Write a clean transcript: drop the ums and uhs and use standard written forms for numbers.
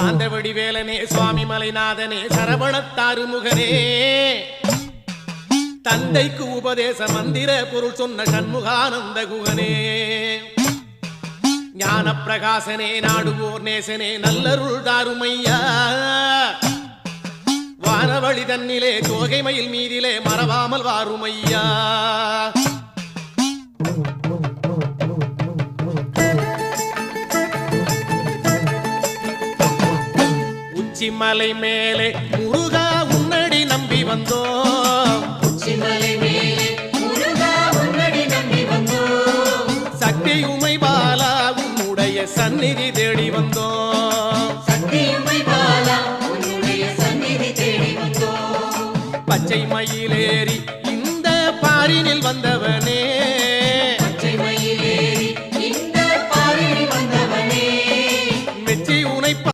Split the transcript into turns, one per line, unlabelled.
சாந்தவடி வேலனே சுவாமி மலைநாதனே சரவணத்தாறு முகனே தந்தைக்கு உபதேச மந்திர பொருள் சொன்ன சண்முகானந்த குகனே ஞான பிரகாசனே நாடுவோர் நேசனே நல்லருள் தாருமையா வானவழி தன்னிலே தோகை மயில் மீதிலே மறவாமல் வாருமையா உச்சிமலை மேலே முருகா உன்னடி நம்பி வந்தோம் சக்தி உமை பாலா உன்னுடைய சந்நிதி தேடி வந்தோம் பச்சை மயிலேறி இந்த பாரினில் வந்தவன்